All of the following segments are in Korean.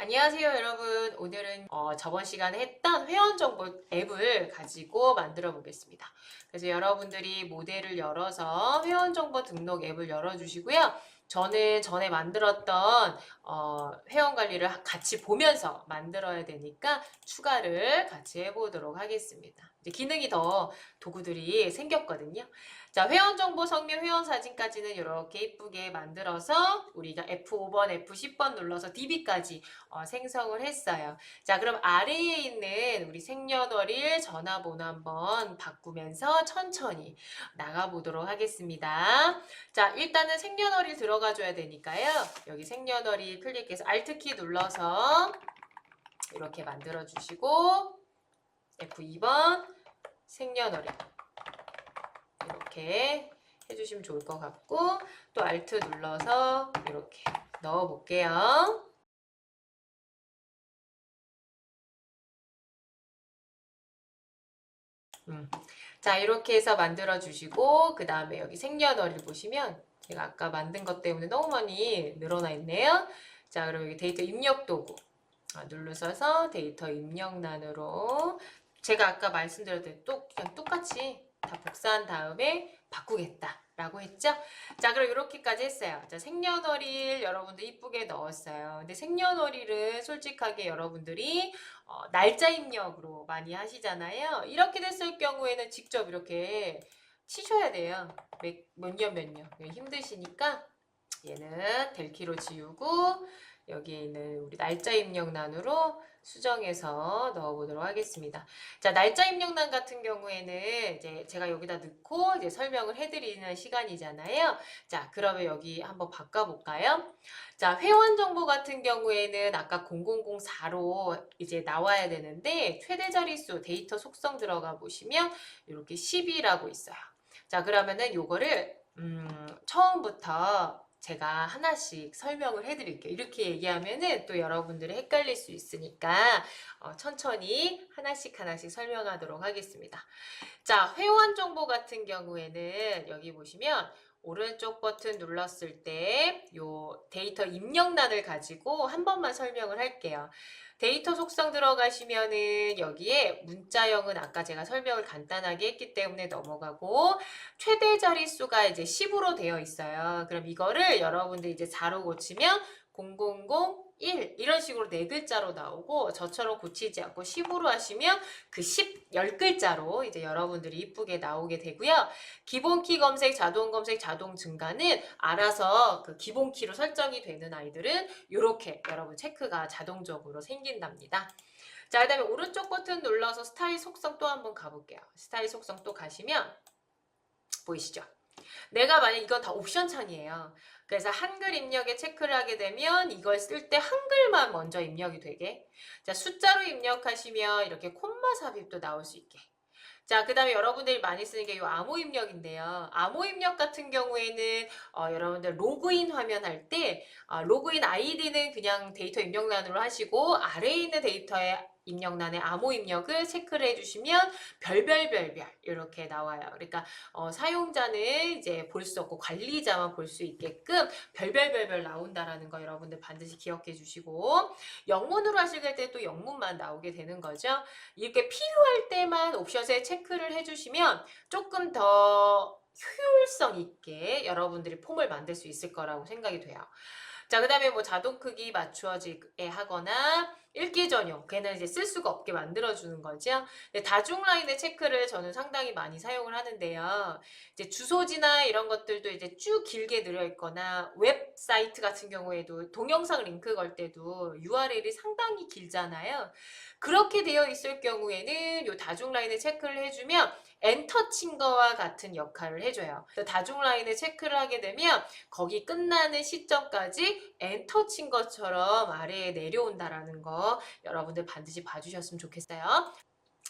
안녕하세요, 여러분. 오늘은 저번 시간에 했던 회원정보 앱을 가지고 만들어 보겠습니다. 그래서 여러분들이 모델을 열어서 회원정보 등록 앱을 열어주시고요. 저는 전에 만들었던 회원 관리를 같이 보면서 만들어야 되니까 추가를 같이 해보도록 하겠습니다. 이제 기능이 더 도구들이 생겼거든요. 자, 회원 정보, 성명, 회원 사진까지는 이렇게 예쁘게 만들어서 우리가 F5번, F10번 눌러서 DB까지 생성을 했어요. 자, 그럼 아래에 있는 우리 생년월일 전화번호 한번 바꾸면서 천천히 나가보도록 하겠습니다. 자, 일단은 생년월일 들어가줘야 되니까요. 여기 생년월일 클릭해서 Alt키 눌러서 이렇게 만들어주시고 F2번 생년월일 이렇게 해주시면 좋을 것 같고 또 Alt 눌러서 이렇게 넣어볼게요. 자, 이렇게 해서 만들어 주시고 그 다음에 여기 생년월일 보시면 제가 아까 만든 것 때문에 너무 많이 늘어나 있네요. 자, 그럼 여기 데이터 입력 도구 누르셔서 데이터 입력란으로 제가 아까 말씀드렸듯이 그냥 똑같이 다 복사한 다음에 바꾸겠다라고 했죠? 자, 그럼 이렇게까지 했어요. 자, 생년월일 여러분들 이쁘게 넣었어요. 근데 생년월일은 솔직하게 여러분들이 날짜 입력으로 많이 하시잖아요. 이렇게 됐을 경우에는 직접 이렇게 치셔야 돼요. 몇 년. 힘드시니까 얘는 델키로 지우고 여기에 있는 우리 날짜 입력란으로 수정해서 넣어보도록 하겠습니다. 자, 날짜 입력란 같은 경우에는 이제 제가 여기다 넣고 이제 설명을 해드리는 시간이잖아요. 자, 그러면 여기 한번 바꿔볼까요? 자, 회원 정보 같은 경우에는 아까 0004로 이제 나와야 되는데 최대 자릿수 데이터 속성 들어가 보시면 이렇게 10이라고 있어요. 자, 그러면은 요거를 처음부터 제가 하나씩 설명을 해드릴게요. 이렇게 얘기하면은 또 여러분들이 헷갈릴 수 있으니까 천천히 하나씩 설명하도록 하겠습니다. 자, 회원 정보 같은 경우에는 여기 보시면 오른쪽 버튼 눌렀을 때 요 데이터 입력란을 가지고 한 번만 설명을 할게요. 데이터 속성 들어가시면은 여기에 문자형은 아까 제가 설명을 간단하게 했기 때문에 넘어가고 최대 자릿수가 이제 10으로 되어 있어요. 그럼 이거를 여러분들 이제 4로 고치면 0001 이런 식으로 네 글자로 나오고 저처럼 고치지 않고 10으로 하시면 그 10글자로 이제 여러분들이 이쁘게 나오게 되고요. 기본키 검색, 자동 검색, 자동 증가는 알아서 그 기본키로 설정이 되는 아이들은 이렇게 여러분 체크가 자동적으로 생긴답니다. 자, 그 다음에 오른쪽 버튼 눌러서 스타일 속성 또 한번 가볼게요. 스타일 속성 또 가시면 보이시죠? 내가 만약 이건 다 옵션 창이에요. 그래서 한글 입력에 체크를 하게 되면 이걸 쓸 때 한글만 먼저 입력이 되게. 자, 숫자로 입력하시면 이렇게 콤마 삽입도 나올 수 있게. 자, 그 다음에 여러분들이 많이 쓰는 게 이 암호 입력인데요. 암호 입력 같은 경우에는 여러분들 로그인 화면 할 때 로그인 아이디는 그냥 데이터 입력란으로 하시고 아래에 있는 데이터에 입력란에 암호 입력을 체크를 해주시면 별별별별 이렇게 나와요. 그러니까 사용자는 이제 볼 수 없고 관리자만 볼 수 있게끔 별별별별 나온다라는 거 여러분들 반드시 기억해 주시고 영문으로 하실 때 또 영문만 나오게 되는 거죠. 이렇게 필요할 때만 옵션에 체크를 해주시면 조금 더 효율성 있게 여러분들이 폼을 만들 수 있을 거라고 생각이 돼요. 자, 그 다음에 뭐 자동 크기 맞추어지게 하거나 읽기 전용, 걔는 이제 쓸 수가 없게 만들어주는 거죠. 다중 라인의 체크를 저는 상당히 많이 사용을 하는데요. 이제 주소지나 이런 것들도 이제 쭉 길게 들어있거나 웹사이트 같은 경우에도 동영상 링크 걸 때도 URL이 상당히 길잖아요. 그렇게 되어 있을 경우에는 이 다중 라인의 체크를 해주면 엔터 친 거와 같은 역할을 해줘요. 다중 라인의 체크를 하게 되면 거기 끝나는 시점까지 엔터 친 것처럼 아래에 내려온다라는 거 여러분들 반드시 봐주셨으면 좋겠어요.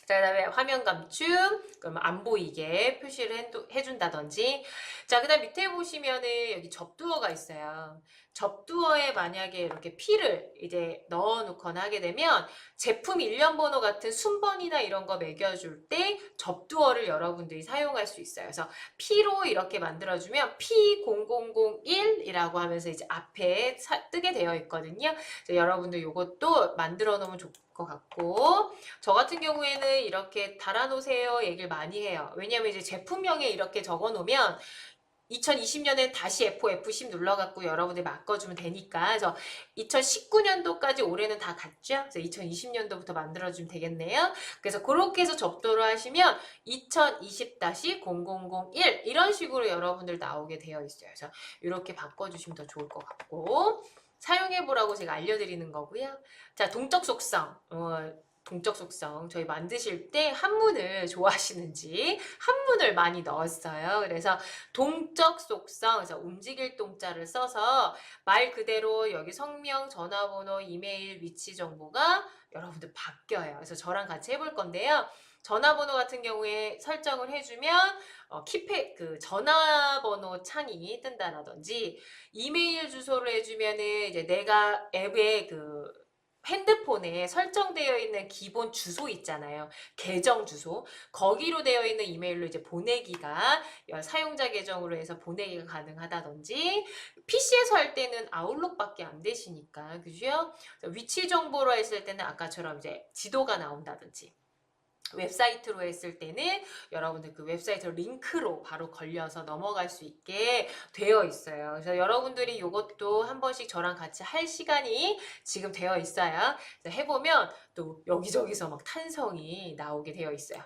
자, 그다음에 화면 감춤, 그럼 안 보이게 표시를 해준다든지. 자, 그다음 밑에 보시면은 여기 접두어가 있어요. 접두어에 만약에 이렇게 필을 이제 넣어놓거나 하게 되면 제품 일련 번호 같은 순번이나 이런 거 매겨줄 때 접두어를 여러분들이 사용할 수 있어요. 그래서 P로 이렇게 만들어주면 P0001이라고 하면서 이제 앞에 뜨게 되어 있거든요. 여러분들 이것도 만들어 놓으면 좋을 것 같고, 저 같은 경우에는 이렇게 달아놓으세요 얘기를 많이 해요. 왜냐면 이제 제품명에 이렇게 적어 놓으면 2020년에 다시 F10 눌러갖고 여러분들 바꿔주면 되니까. 그래서 2019년도까지 올해는 다 갔죠? 그래서 2020년도부터 만들어주면 되겠네요. 그래서 그렇게 해서 접도를 하시면 2020-0001 이런 식으로 여러분들 나오게 되어 있어요. 그래서 이렇게 바꿔주시면 더 좋을 것 같고, 사용해보라고 제가 알려드리는 거고요. 자, 동적 속성. 동적 속성 저희 만드실 때 한문을 좋아하시는지 한문을 많이 넣었어요. 그래서 동적 속성, 그래서 움직일 동자를 써서 말 그대로 여기 성명, 전화번호, 이메일, 위치 정보가 여러분들 바뀌어요. 그래서 저랑 같이 해볼 건데요. 전화번호 같은 경우에 설정을 해주면 그 전화번호 창이 뜬다라든지, 이메일 주소를 해주면은 이제 내가 앱에 그 핸드폰에 설정되어 있는 기본 주소 있잖아요. 계정 주소. 거기로 되어 있는 이메일로 이제 보내기가, 사용자 계정으로 해서 보내기가 가능하다든지, PC에서 할 때는 아웃룩밖에 안 되시니까, 그죠? 위치 정보로 했을 때는 아까처럼 이제 지도가 나온다든지, 웹사이트로 했을 때는 여러분들 그 웹사이트 링크로 바로 걸려서 넘어갈 수 있게 되어 있어요. 그래서 여러분들이 이것도 한 번씩 저랑 같이 할 시간이 지금 되어 있어요. 해보면 또 여기저기서 막 탄성이 나오게 되어 있어요.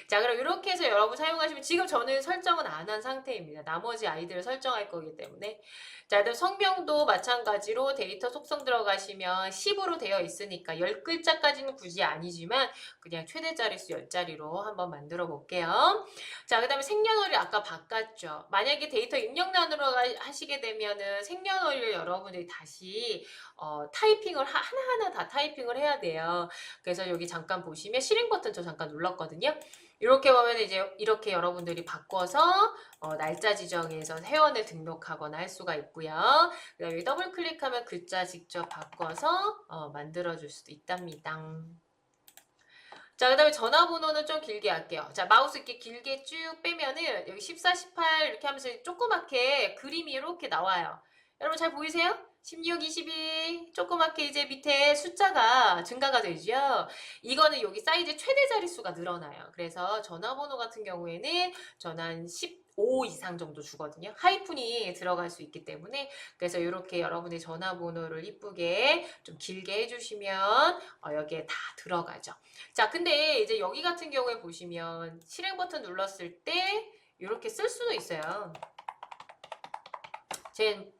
자, 그럼 이렇게 해서 여러분 사용하시면, 지금 저는 설정은 안 한 상태입니다. 나머지 아이들을 설정할 거기 때문에. 자, 그다음 성명도 마찬가지로 데이터 속성 들어가시면 10으로 되어 있으니까 10글자까지는 굳이 아니지만 그냥 최대 자릿수 10자리로 한번 만들어 볼게요. 자, 그다음에 생년월일 아까 바꿨죠. 만약에 데이터 입력란으로 하시게 되면은 생년월일 여러분들이 다시 타이핑을 하나하나 다 타이핑을 해야 돼요. 그래서 여기 잠깐 보시면 실행 버튼 저 잠깐 눌렀거든요. 이렇게 보면 이제 이렇게 여러분들이 바꿔서 날짜 지정해서 회원을 등록하거나 할 수가 있고요. 그다음에 더블 클릭하면 글자 직접 바꿔서 만들어 줄 수도 있답니다. 자, 그 다음에 전화번호는 좀 길게 할게요. 자, 마우스 이렇게 길게 쭉 빼면은 여기 14, 18 이렇게 하면서 조그맣게 그림이 이렇게 나와요. 여러분 잘 보이세요? 16, 22 조그맣게 이제 밑에 숫자가 증가가 되죠. 이거는 여기 사이즈 최대 자릿수가 늘어나요. 그래서 전화번호 같은 경우에는 저는 한 15 이상 정도 주거든요. 하이픈이 들어갈 수 있기 때문에. 그래서 이렇게 여러분의 전화번호를 이쁘게 좀 길게 해주시면 여기에 다 들어가죠. 자, 근데 이제 여기 같은 경우에 보시면 실행 버튼 눌렀을 때 이렇게 쓸 수도 있어요.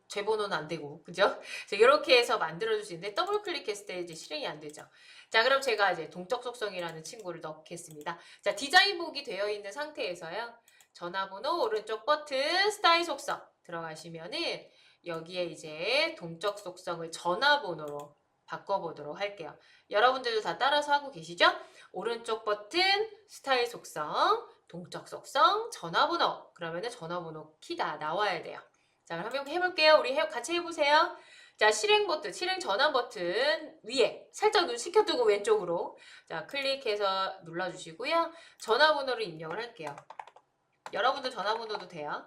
제 번호는 안 되고, 그죠? 이렇게 해서 만들어줄 수 있는데 더블 클릭했을 때 이제 실행이 안 되죠. 자, 그럼 제가 이제 동적 속성이라는 친구를 넣겠습니다. 자, 디자인복이 되어 있는 상태에서요. 전화번호 오른쪽 버튼 스타일 속성 들어가시면은 여기에 이제 동적 속성을 전화번호로 바꿔보도록 할게요. 여러분들도 다 따라서 하고 계시죠? 오른쪽 버튼 스타일 속성, 동적 속성, 전화번호. 그러면은 전화번호 키가 나와야 돼요. 자, 그럼 한번 해볼게요. 우리 같이 해보세요. 자, 실행 버튼, 실행 전환 버튼 위에 살짝 눈 시켜두고 왼쪽으로. 자, 클릭해서 눌러주시고요. 전화번호를 입력을 할게요. 여러분들 전화번호도 돼요.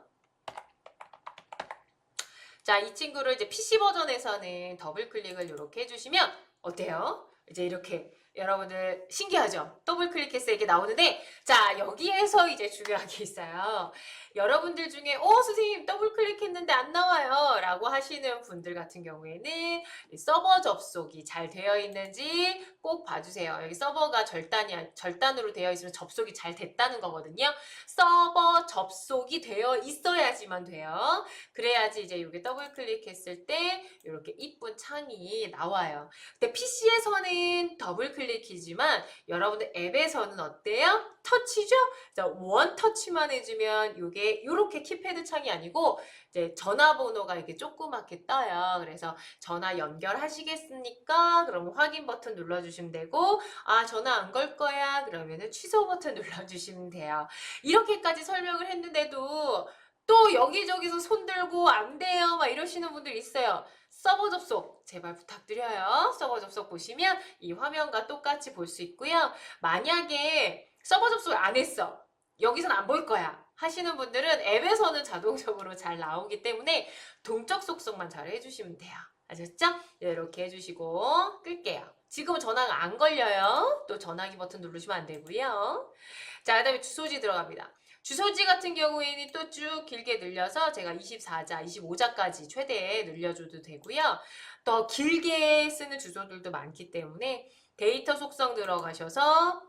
자, 이 친구를 이제 PC 버전에서는 더블 클릭을 이렇게 해주시면 어때요? 이제 이렇게 여러분들 신기하죠? 더블 클릭해서 이게 나오는데, 자, 여기에서 이제 중요한 게 있어요. 여러분들 중에 선생님 더블 클릭했는데 안 나와요 라고 하시는 분들 같은 경우에는 서버 접속이 잘 되어 있는지 꼭 봐주세요. 여기 서버가 절단으로 되어 있으면 접속이 잘 됐다는 거거든요. 서버 접속이 되어 있어야지만 돼요. 그래야지 이제 이게 더블 클릭했을 때 이렇게 이쁜 창이 나와요. 근데 PC에서는 더블 클릭 클릭이지만 여러분들 앱에서는 어때요? 터치죠? 자, 원 터치만 해주면 요게 요렇게 키패드 창이 아니고 이제 전화번호가 이렇게 조그맣게 떠요. 그래서 전화 연결하시겠습니까? 그러면 확인 버튼 눌러주시면 되고, 아, 전화 안 걸 거야? 그러면은 취소 버튼 눌러주시면 돼요. 이렇게까지 설명을 했는데도 또 여기저기서 손 들고 안 돼요 막 이러시는 분들 있어요. 서버 접속 제발 부탁드려요. 서버 접속 보시면 이 화면과 똑같이 볼 수 있고요. 만약에 서버 접속 안 했어. 여기선 안 보일 거야. 하시는 분들은 앱에서는 자동적으로 잘 나오기 때문에 동적 속성만 잘 해주시면 돼요. 아셨죠? 네, 이렇게 해주시고 끌게요. 지금은 전화가 안 걸려요. 또 전화기 버튼 누르시면 안 되고요. 자, 그 다음에 주소지 들어갑니다. 주소지 같은 경우에는 또 쭉 길게 늘려서 제가 24자, 25자까지 최대 늘려줘도 되고요. 더 길게 쓰는 주소들도 많기 때문에 데이터 속성 들어가셔서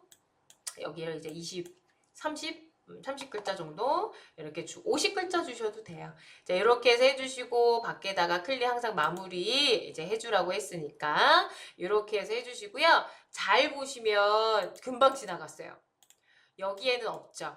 여기를 이제 30글자 정도 이렇게 50글자 주셔도 돼요. 자, 이렇게 해서 해주시고 밖에다가 클릭 항상 마무리 이제 해주라고 했으니까 이렇게 해서 해주시고요. 잘 보시면 금방 지나갔어요. 여기에는 없죠.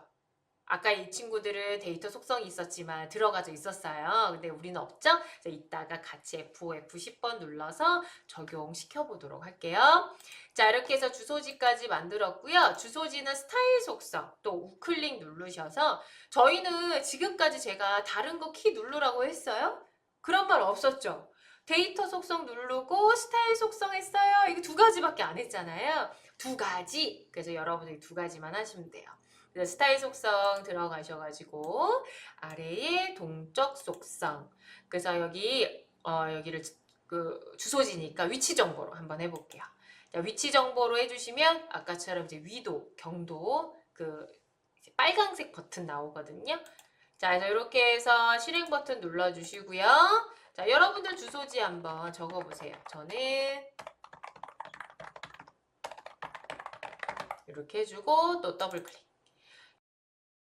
아까 이 친구들은 데이터 속성이 있었지만 들어가져 있었어요. 근데 우리는 없죠? 자, 이따가 같이 F10번 눌러서 적용시켜 보도록 할게요. 자, 이렇게 해서 주소지까지 만들었고요. 주소지는 스타일 속성, 또 우클릭 누르셔서 저희는 지금까지 제가 다른 거 키 누르라고 했어요? 그런 말 없었죠? 데이터 속성 누르고 스타일 속성 했어요. 이거 두 가지밖에 안 했잖아요. 두 가지. 그래서 여러분들이 두 가지만 하시면 돼요. 스타일 속성 들어가셔가지고 아래에 동적 속성. 그래서 여기를 그 주소지니까 위치 정보로 한번 해볼게요. 자, 위치 정보로 해주시면 아까처럼 이제 위도, 경도 그 이제 빨강색 버튼 나오거든요. 자, 그래서 이렇게 해서 실행 버튼 눌러주시고요. 자, 여러분들 주소지 한번 적어보세요. 저는 이렇게 해주고 또 더블 클릭.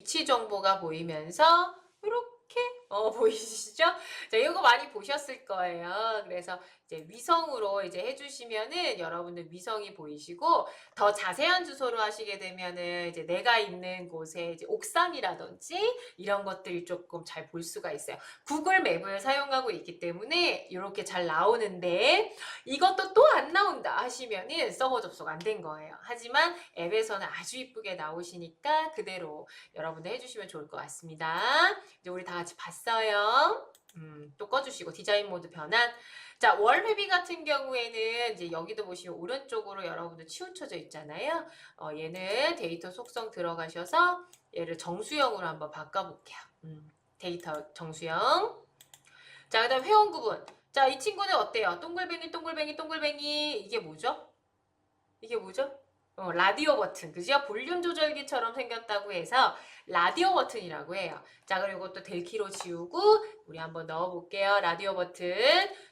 위치 정보가 보이면서 이렇게 보이시죠? 자, 이거 많이 보셨을 거예요. 그래서 이제 위성으로 이제 해주시면은 여러분들 위성이 보이시고 더 자세한 주소로 하시게 되면은 이제 내가 있는 곳에 이제 옥상이라든지 이런 것들이 조금 잘 볼 수가 있어요. 구글 맵을 사용하고 있기 때문에 이렇게 잘 나오는데 이것도 또 안 나온다 하시면은 서버 접속 안 된 거예요. 하지만 앱에서는 아주 이쁘게 나오시니까 그대로 여러분들 해주시면 좋을 것 같습니다. 이제 우리 다 같이 봤어요. 또 꺼주시고 디자인 모드 변환. 자, 월회비 같은 경우에는 이제 여기도 보시면 오른쪽으로 여러분들 치우쳐져 있잖아요. 얘는 데이터 속성 들어가셔서 얘를 정수형으로 한번 바꿔볼게요. 데이터 정수형. 자, 그 다음 회원 구분. 자, 이 친구는 어때요? 동글뱅이, 동글뱅이, 동글뱅이. 이게 뭐죠? 이게 뭐죠? 라디오 버튼, 그죠? 볼륨 조절기처럼 생겼다고 해서 라디오 버튼이라고 해요. 자, 그리고 또 델키로 지우고 우리 한번 넣어볼게요. 라디오 버튼.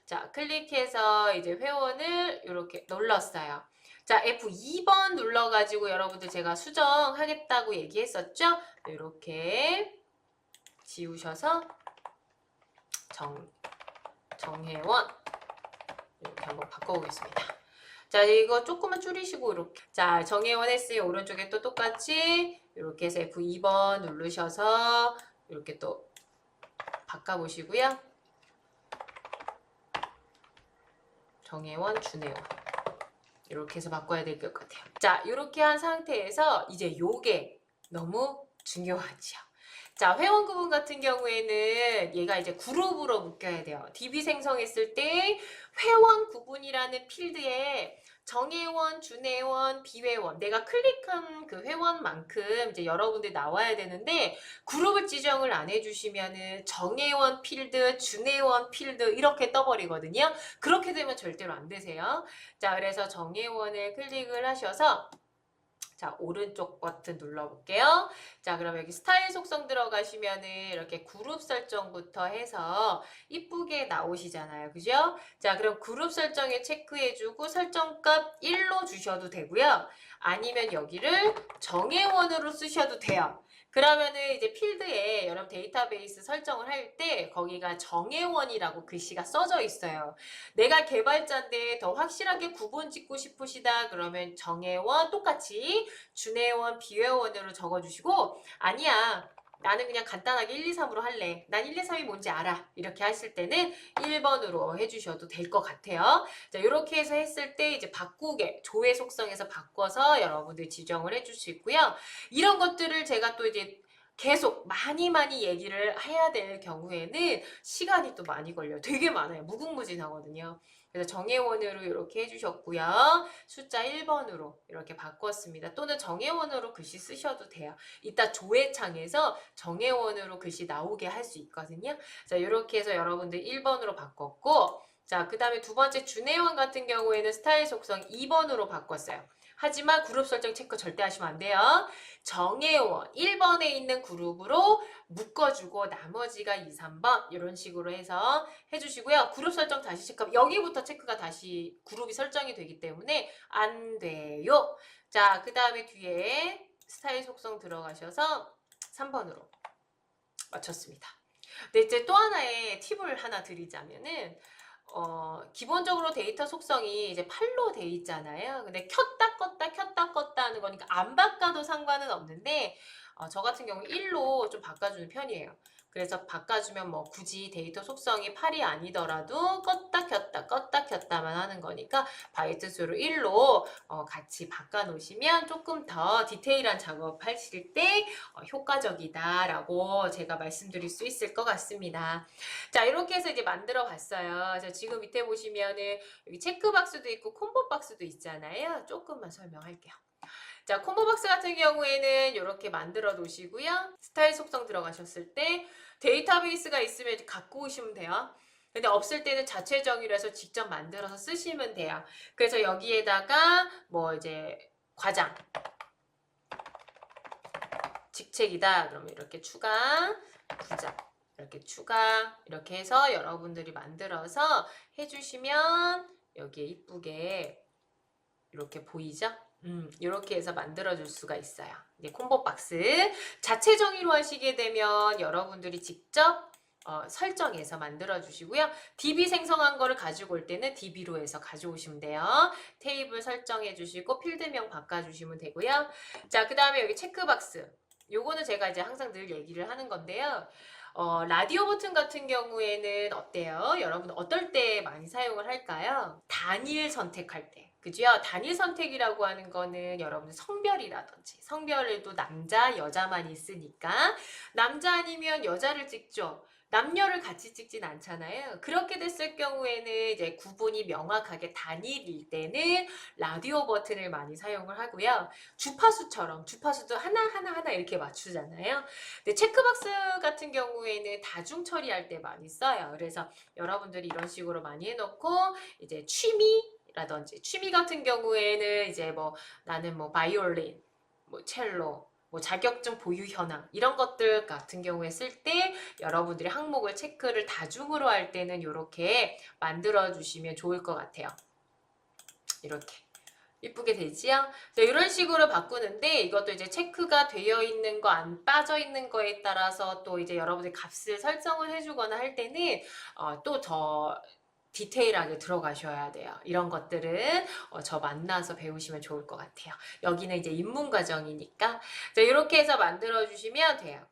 자, 클릭해서 이제 회원을 이렇게 눌렀어요. 자, F2번 눌러가지고 여러분들 제가 수정하겠다고 얘기했었죠? 이렇게 지우셔서 정혜원 이렇게 한번 바꿔보겠습니다. 자, 이거 조금만 줄이시고 이렇게. 자, 정혜원 했으니 오른쪽에 또 똑같이 이렇게 해서 F2번 누르셔서 이렇게 또 바꿔보시고요. 정혜원, 준혜원. 이렇게 해서 바꿔야 될 것 같아요. 자, 이렇게 한 상태에서 이제 요게 너무 중요하죠. 자, 회원 구분 같은 경우에는 얘가 이제 그룹으로 묶여야 돼요. DB 생성했을 때 회원 구분이라는 필드에 정회원, 준회원, 비회원 내가 클릭한 그 회원만큼 이제 여러분들 나와야 되는데 그룹을 지정을 안 해주시면은 정회원 필드, 준회원 필드 이렇게 떠버리거든요. 그렇게 되면 절대로 안 되세요. 자, 그래서 정회원을 클릭을 하셔서 자, 오른쪽 버튼 눌러볼게요. 자, 그럼 여기 스타일 속성 들어가시면은 이렇게 그룹 설정부터 해서 이쁘게 나오시잖아요. 그죠? 자, 그럼 그룹 설정에 체크해주고 설정값 1로 주셔도 되고요. 아니면 여기를 정회원으로 쓰셔도 돼요. 그러면은 이제 필드에 여러분 데이터베이스 설정을 할 때 거기가 정회원이라고 글씨가 써져 있어요. 내가 개발자인데 더 확실하게 구분 짓고 싶으시다 그러면 정회원 똑같이 준회원, 비회원으로 적어주시고 아니야. 나는 그냥 간단하게 1, 2, 3으로 할래. 난 1, 2, 3이 뭔지 알아. 이렇게 하실 때는 1번으로 해주셔도 될 것 같아요. 자, 이렇게 해서 했을 때 이제 바꾸게, 조회 속성에서 바꿔서 여러분들 지정을 해줄 수 있고요. 이런 것들을 제가 또 이제 계속 많이 얘기를 해야 될 경우에는 시간이 또 많이 걸려요. 되게 많아요. 무궁무진하거든요. 그래서 정회원으로 이렇게 해주셨고요. 숫자 1번으로 이렇게 바꿨습니다. 또는 정회원으로 글씨 쓰셔도 돼요. 이따 조회창에서 정회원으로 글씨 나오게 할 수 있거든요. 자, 이렇게 해서 여러분들 1번으로 바꿨고 자, 그 다음에 두 번째 준회원 같은 경우에는 스타일 속성 2번으로 바꿨어요. 하지만 그룹 설정 체크 절대 하시면 안 돼요. 정회원 1번에 있는 그룹으로 묶어주고 나머지가 2, 3번 이런 식으로 해서 해주시고요. 그룹 설정 다시 체크하면 여기부터 체크가 다시 그룹이 설정이 되기 때문에 안 돼요. 자, 그 다음에 뒤에 스타일 속성 들어가셔서 3번으로 맞췄습니다. 근데 이제 또 하나의 팁을 하나 드리자면은 기본적으로 데이터 속성이 이제 8로 돼 있잖아요. 근데 켰다 껐다 하는 거니까 안 바꿔도 상관은 없는데 저 같은 경우 1로 좀 바꿔주는 편이에요. 그래서 바꿔주면 뭐 굳이 데이터 속성이 8이 아니더라도 껐다 켰다만 하는 거니까 바이트 수로 1로 같이 바꿔놓으시면 조금 더 디테일한 작업하실 때 효과적이다라고 제가 말씀드릴 수 있을 것 같습니다. 자, 이렇게 해서 이제 만들어 봤어요. 자, 지금 밑에 보시면은 여기 체크박스도 있고 콤보박스도 있잖아요. 조금만 설명할게요. 자, 콤보박스 같은 경우에는 이렇게 만들어 놓으시고요. 스타일 속성 들어가셨을 때 데이터베이스가 있으면 갖고 오시면 돼요. 근데 없을 때는 자체 정의로 해서 직접 만들어서 쓰시면 돼요. 그래서 여기에다가 뭐 이제 과장, 직책이다. 그러면 이렇게 추가, 부장. 이렇게 추가 이렇게 해서 여러분들이 만들어서 해주시면 여기에 이쁘게 이렇게 보이죠? 이렇게 해서 만들어줄 수가 있어요. 이제 콤보 박스 자체 정의로 하시게 되면 여러분들이 직접 설정해서 만들어 주시고요. DB 생성한 거를 가지고 올 때는 DB로 해서 가져오시면 돼요. 테이블 설정해 주시고 필드명 바꿔주시면 되고요. 자, 그 다음에 여기 체크박스. 요거는 제가 이제 항상 늘 얘기를 하는 건데요. 라디오 버튼 같은 경우에는 어때요? 여러분 어떨 때 많이 사용을 할까요? 단일 선택할 때. 그죠? 단일 선택이라고 하는 거는 여러분 성별이라든지 성별도 남자, 여자만 있으니까 남자 아니면 여자를 찍죠. 남녀를 같이 찍진 않잖아요. 그렇게 됐을 경우에는 이제 구분이 명확하게 단일일 때는 라디오 버튼을 많이 사용을 하고요. 주파수처럼 주파수도 하나 이렇게 맞추잖아요. 근데 체크박스 같은 경우에는 다중 처리할 때 많이 써요. 그래서 여러분들이 이런 식으로 많이 해놓고 이제 취미라든지 취미 같은 경우에는 이제 뭐 나는 뭐 바이올린, 뭐 첼로, 뭐 자격증 보유 현황 이런 것들 같은 경우에 쓸 때 여러분들이 항목을 체크를 다중으로 할 때는 이렇게 만들어 주시면 좋을 것 같아요. 이렇게. 이쁘게 되지요? 이런 식으로 바꾸는데 이것도 이제 체크가 되어 있는 거 안 빠져 있는 거에 따라서 또 이제 여러분들 값을 설정을 해주거나 할 때는 또 더 디테일하게 들어가셔야 돼요. 이런 것들은 저 만나서 배우시면 좋을 것 같아요. 여기는 이제 입문 과정이니까 자, 이렇게 해서 만들어 주시면 돼요.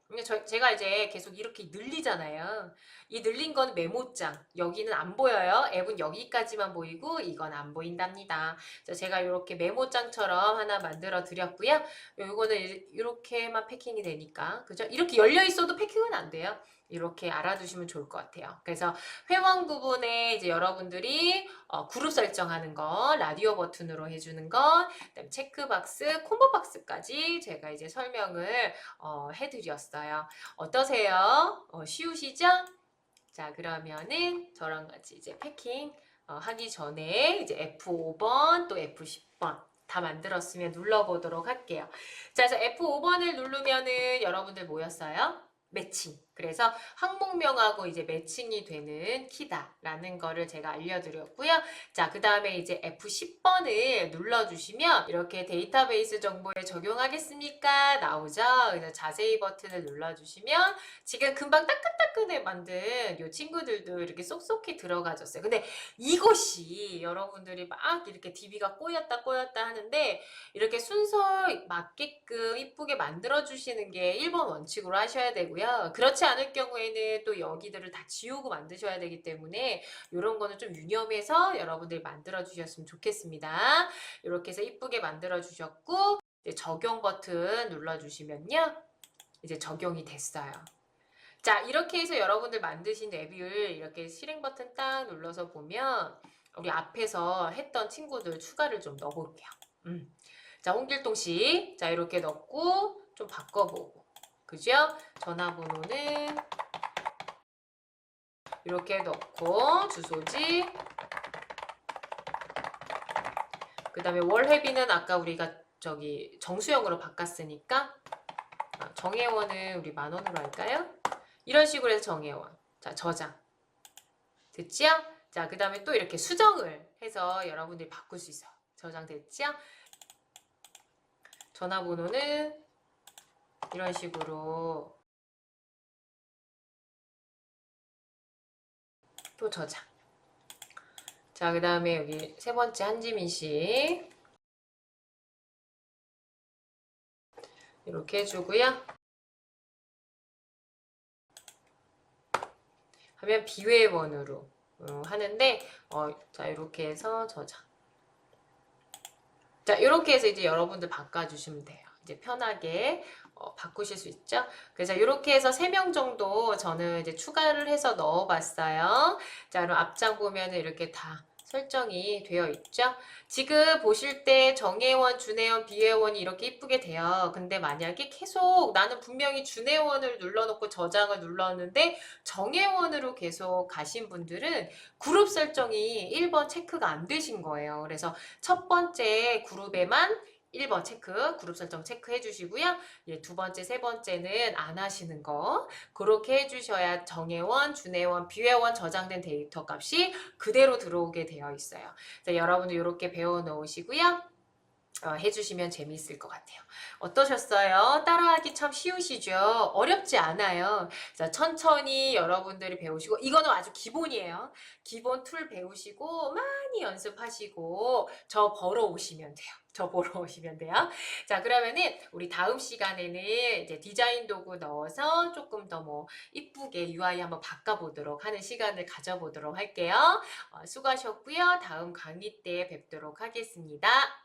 제가 이제 계속 이렇게 늘리잖아요. 이 늘린 건 메모장. 여기는 안 보여요. 앱은 여기까지만 보이고 이건 안 보인답니다. 제가 이렇게 메모장처럼 하나 만들어 드렸고요. 이거는 이렇게만 패킹이 되니까 그죠? 이렇게 열려 있어도 패킹은 안 돼요. 이렇게 알아두시면 좋을 것 같아요. 그래서 회원 부분에 이제 여러분들이 그룹 설정하는 거, 라디오 버튼으로 해주는 거, 그다음에 체크박스, 콤보박스까지 제가 이제 설명을 해드렸어요. 어떠세요? 쉬우시죠? 자, 그러면은 저랑 같이 이제 패킹 하기 전에 이제 F5번 또 F10번 다 만들었으면 눌러보도록 할게요. 자, 그래서 F5번을 누르면은 여러분들 모였어요? 매칭. 그래서 항목명하고 이제 매칭이 되는 키다라는 거를 제가 알려드렸고요. 자, 그 다음에 이제 F10번을 눌러주시면 이렇게 데이터베이스 정보에 적용하겠습니까? 나오죠? 그래서 자세히 버튼을 눌러주시면 지금 금방 따끈따끈해 만든 이 친구들도 이렇게 쏙쏙히 들어가졌어요. 근데 이것이 여러분들이 막 이렇게 DB가 꼬였다 하는데 이렇게 순서 맞게끔 이쁘게 만들어주시는 게 1번 원칙으로 하셔야 되고요. 그렇지 않을 경우에는 또 여기들을 다 지우고 만드셔야 되기 때문에 이런 거는 좀 유념해서 여러분들이 만들어주셨으면 좋겠습니다. 이렇게 해서 이쁘게 만들어주셨고 이제 적용 버튼 눌러주시면요. 이제 적용이 됐어요. 자, 이렇게 해서 여러분들 만드신 앱을 이렇게 실행 버튼 딱 눌러서 보면 우리 앞에서 했던 친구들 추가를 좀 넣어볼게요. 자, 홍길동씨. 자, 이렇게 넣고 좀 바꿔보고. 그죠? 전화번호는 이렇게 넣고 주소지. 그 다음에 월회비는 아까 우리가 저기 정수형으로 바꿨으니까 정혜원은 우리 10,000원으로 할까요? 이런 식으로 해서 정혜원. 자, 저장. 됐지요? 자, 그 다음에 또 이렇게 수정을 해서 여러분들이 바꿀 수 있어요. 저장됐지요? 전화번호는 이런 식으로 또 저장. 자, 그 다음에 여기 세 번째 한지민 씨. 이렇게 해주고요. 하면 비회원으로 하는데, 자, 이렇게 해서 저장. 자, 이렇게 해서 이제 여러분들 바꿔주시면 돼요. 이제 편하게 바꾸실 수 있죠. 그래서 이렇게 해서 3명 정도 저는 이제 추가를 해서 넣어봤어요. 자, 그럼 앞장 보면은 이렇게 다 설정이 되어 있죠. 지금 보실 때 정혜원, 준혜원, 비혜원이 이렇게 이쁘게 돼요. 근데 만약에 계속 나는 분명히 준혜원을 눌러놓고 저장을 눌렀는데 정혜원으로 계속 가신 분들은 그룹 설정이 1번 체크가 안 되신 거예요. 그래서 첫 번째 그룹에만 1번 체크, 그룹 설정 체크해 주시고요. 예, 두 번째, 세 번째는 안 하시는 거. 그렇게 해주셔야 정혜원, 준혜원, 비회원 저장된 데이터 값이 그대로 들어오게 되어 있어요. 자, 여러분들 이렇게 배워 놓으시고요. 해주시면 재미있을 것 같아요. 어떠셨어요? 따라하기 참 쉬우시죠? 어렵지 않아요. 자, 천천히 여러분들이 배우시고 이거는 아주 기본이에요. 기본 툴 배우시고 많이 연습하시고 저 보러 오시면 돼요. 저 보러 오시면 돼요. 자, 그러면은 우리 다음 시간에는 이제 디자인 도구 넣어서 조금 더 뭐 이쁘게 UI 한번 바꿔보도록 하는 시간을 가져보도록 할게요. 수고하셨고요. 다음 강의 때 뵙도록 하겠습니다.